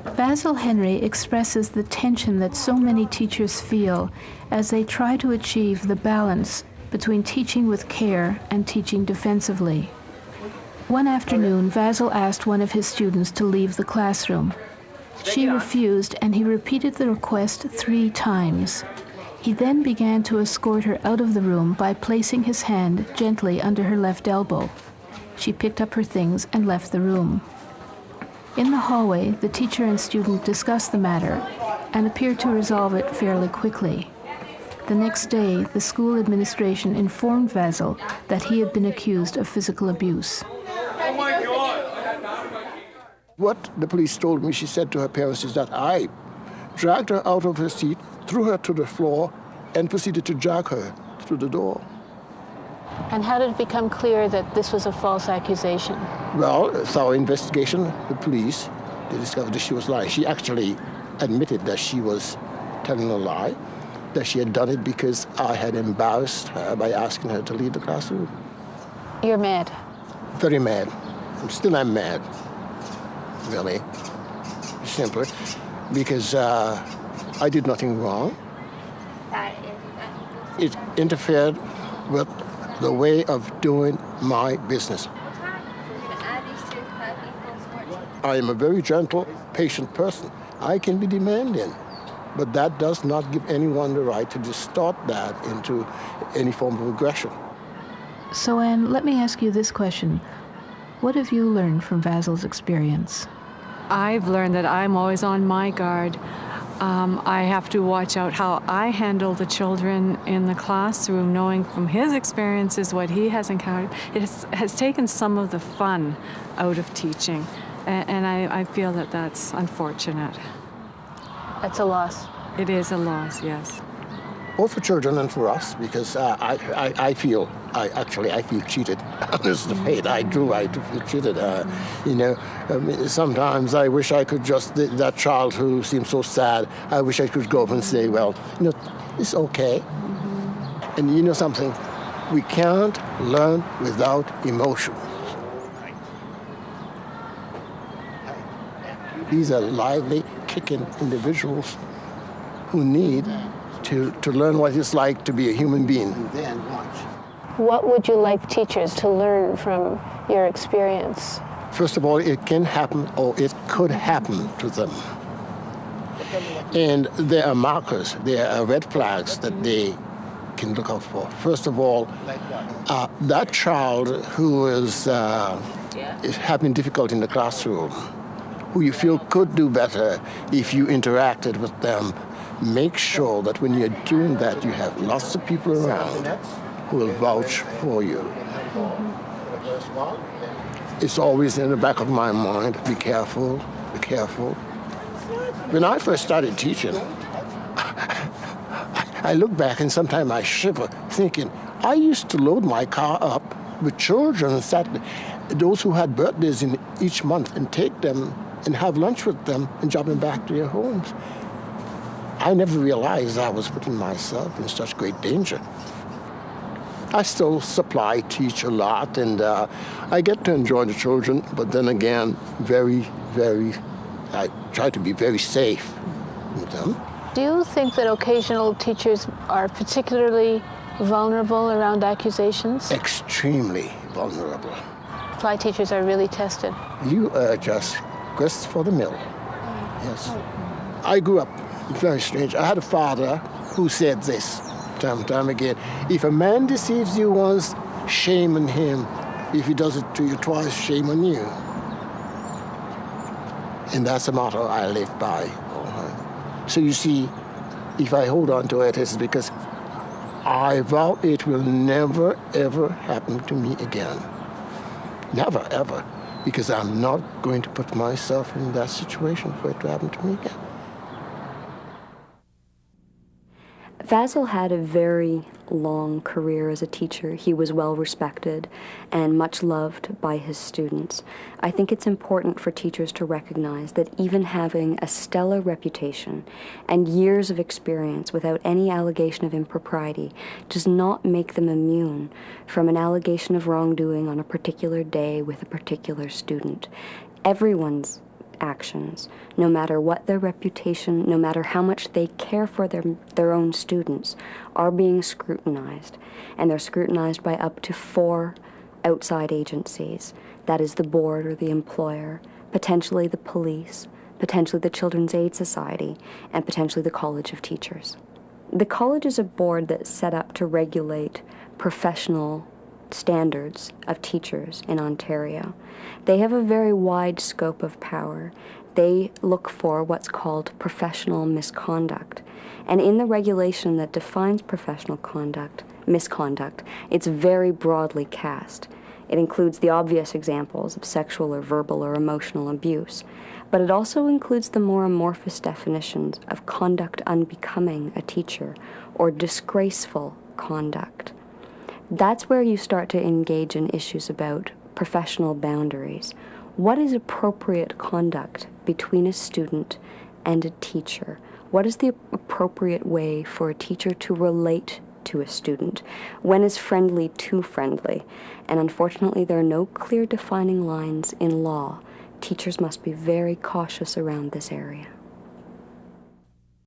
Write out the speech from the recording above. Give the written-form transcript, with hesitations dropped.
Vasil Henry expresses the tension that so many teachers feel as they try to achieve the balance between teaching with care and teaching defensively. One afternoon, Vasil asked one of his students to leave the classroom. She refused, and he repeated the request 3 times. He then began to escort her out of the room by placing his hand gently under her left elbow. She picked up her things and left the room. In the hallway, the teacher and student discussed the matter and appeared to resolve it fairly quickly. The next day, the school administration informed Vasil that he had been accused of physical abuse. Oh my God! What the police told me, she said to her parents, is that I dragged her out of her seat, threw her to the floor, and proceeded to drag her through the door. And how did it become clear that this was a false accusation? Well, through our investigation, the police, they discovered that she was lying. She actually admitted that she was telling a lie, that she had done it because I had embarrassed her by asking her to leave the classroom. You're mad. Very mad. I'm mad, really. Simply because I did nothing wrong. It interfered with the way of doing my business. I am a very gentle, patient person. I can be demanding, but that does not give anyone the right to distort that into any form of aggression. So, Anne, let me ask you this question. What have you learned from Vasil's experience? I've learned that I'm always on my guard. I have to watch out how I handle the children in the classroom, knowing from his experiences what he has encountered. It has taken some of the fun out of teaching, and I feel that that's unfortunate. That's a loss. It is a loss, yes. Both for children and for us, because I feel cheated. Honest to fate, I do feel cheated. Sometimes I wish I could that child who seems so sad, I wish I could go up and say, well, it's okay. Mm-hmm. And you know something? We can't learn without emotion. These are lively, kicking individuals who need to learn what it's like to be a human being. And then watch. What would you like teachers to learn from your experience? First of all, it can happen, or it could happen to them. And there are markers, there are red flags that they can look out for. First of all, that child who is having difficulty in the classroom, who you feel could do better if you interacted with them, make sure that when you're doing that, you have lots of people around who will vouch for you. It's always in the back of my mind, be careful, be careful. When I first started teaching, I look back and sometimes I shiver, thinking, I used to load my car up with children on Saturday, those who had birthdays in each month, and take them and have lunch with them and drop them back to their homes. I never realized I was putting myself in such great danger. I still teach a lot, and I get to enjoy the children, but then again, I try to be very safe with them. Do you think that occasional teachers are particularly vulnerable around accusations? Extremely vulnerable. Fly teachers are really tested. You are just grist for the mill. Yes. I grew up very strange. I had a father who said this time and time again: if a man deceives you once, shame on him. If he does it to you twice, shame on you. And that's a motto I live by. So you see, if I hold on to it, it's because I vow it will never, ever happen to me again. Never, ever. Because I'm not going to put myself in that situation for it to happen to me again. Vasil had a very long career as a teacher. He was well respected and much loved by his students. I think it's important for teachers to recognize that even having a stellar reputation and years of experience without any allegation of impropriety does not make them immune from an allegation of wrongdoing on a particular day with a particular student. Everyone's actions, no matter what their reputation, no matter how much they care for their own students, are being scrutinized. And they're scrutinized by up to 4 outside agencies. That is the board or the employer, potentially the police, potentially the Children's Aid Society, and potentially the College of Teachers. The college is a board that's set up to regulate professional standards of teachers in Ontario. They have a very wide scope of power. They look for what's called professional misconduct. And in the regulation that defines professional misconduct, it's very broadly cast. It includes the obvious examples of sexual or verbal or emotional abuse, but it also includes the more amorphous definitions of conduct unbecoming a teacher or disgraceful conduct. That's where you start to engage in issues about professional boundaries. What is appropriate conduct between a student and a teacher? What is the appropriate way for a teacher to relate to a student? When is friendly too friendly? And unfortunately, there are no clear defining lines in law. Teachers must be very cautious around this area.